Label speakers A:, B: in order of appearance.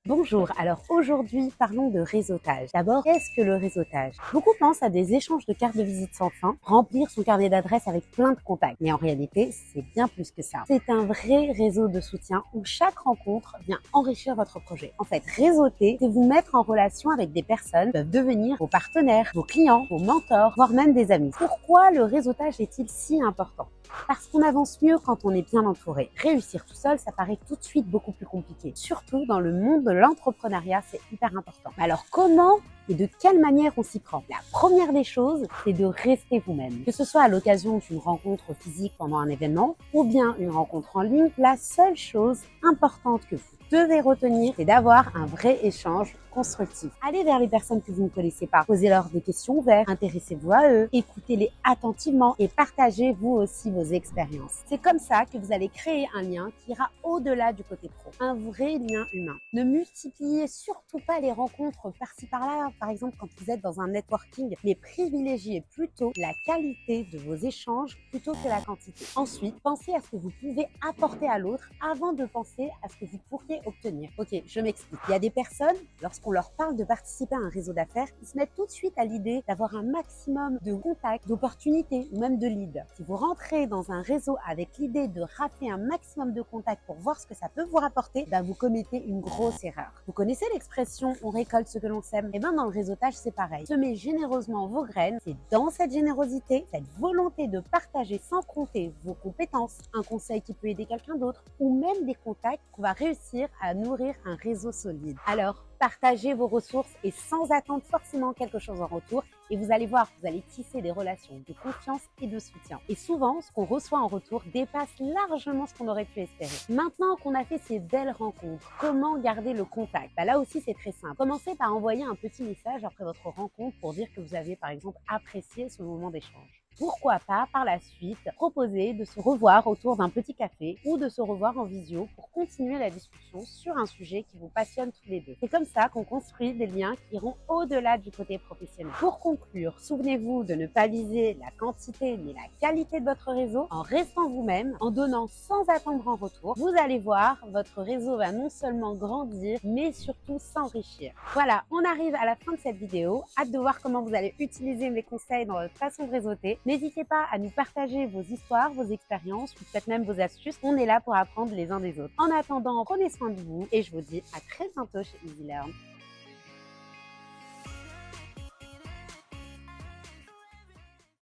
A: Bonjour, alors aujourd'hui parlons de réseautage. D'abord, qu'est-ce que le réseautage? Beaucoup pensent à des échanges de cartes de visite sans fin, remplir son carnet d'adresses avec plein de contacts. Mais en réalité, c'est bien plus que ça. C'est un vrai réseau de soutien où chaque rencontre vient enrichir votre projet. En fait, réseauter, c'est vous mettre en relation avec des personnes qui peuvent devenir vos partenaires, vos clients, vos mentors, voire même des amis. Pourquoi le réseautage est-il si important? Parce qu'on avance mieux quand on est bien entouré. Réussir tout seul, ça paraît tout de suite beaucoup plus compliqué. Surtout dans le monde de l'entrepreneuriat, c'est hyper important. Alors comment et de quelle manière on s'y prend? La première des choses, c'est de rester vous-même. Que ce soit à l'occasion d'une rencontre physique pendant un événement ou bien une rencontre en ligne, la seule chose importante que vous devez retenir, c'est d'avoir un vrai échange constructif. Allez vers les personnes que vous ne connaissez pas, posez-leur des questions ouvertes, intéressez-vous à eux, écoutez-les attentivement et partagez vous aussi vos expériences. C'est comme ça que vous allez créer un lien qui ira au-delà du côté pro, un vrai lien humain. Ne multipliez surtout pas les rencontres par-ci par-là, par exemple quand vous êtes dans un networking, mais privilégiez plutôt la qualité de vos échanges plutôt que la quantité. Ensuite, pensez à ce que vous pouvez apporter à l'autre avant de penser à ce que vous pourriez obtenir. Ok, je m'explique. Il y a des personnes, lorsqu'on leur parle de participer à un réseau d'affaires, ils se mettent tout de suite à l'idée d'avoir un maximum de contacts, d'opportunités ou même de leads. Si vous rentrez dans un réseau avec l'idée de rafler un maximum de contacts pour voir ce que ça peut vous rapporter, vous commettez une grosse erreur. Vous connaissez l'expression « on récolte ce que l'on sème » ? Et bien dans le réseautage, c'est pareil. Semez généreusement vos graines. C'est dans cette générosité, cette volonté de partager sans compter vos compétences, un conseil qui peut aider quelqu'un d'autre ou même des contacts qu'on va réussir à nourrir un réseau solide. Alors, partagez vos ressources et sans attendre forcément quelque chose en retour. Et vous allez voir, vous allez tisser des relations de confiance et de soutien. Et souvent, ce qu'on reçoit en retour dépasse largement ce qu'on aurait pu espérer. Maintenant qu'on a fait ces belles rencontres, comment garder le contact? Là aussi, c'est très simple. Commencez par envoyer un petit message après votre rencontre pour dire que vous avez, par exemple, apprécié ce moment d'échange. Pourquoi pas, par la suite, proposer de se revoir autour d'un petit café ou de se revoir en visio pour continuer la discussion sur un sujet qui vous passionne tous les deux. C'est comme ça qu'on construit des liens qui iront au-delà du côté professionnel. Pour conclure, souvenez-vous de ne pas viser la quantité mais la qualité de votre réseau en restant vous-même, en donnant sans attendre en retour. Vous allez voir, votre réseau va non seulement grandir mais surtout s'enrichir. Voilà, on arrive à la fin de cette vidéo. Hâte de voir comment vous allez utiliser mes conseils dans votre façon de réseauter. N'hésitez pas à nous partager vos histoires, vos expériences ou peut-être même vos astuces. On est là pour apprendre les uns des autres. En attendant, prenez soin de vous et je vous dis à très bientôt chez EasyLearn.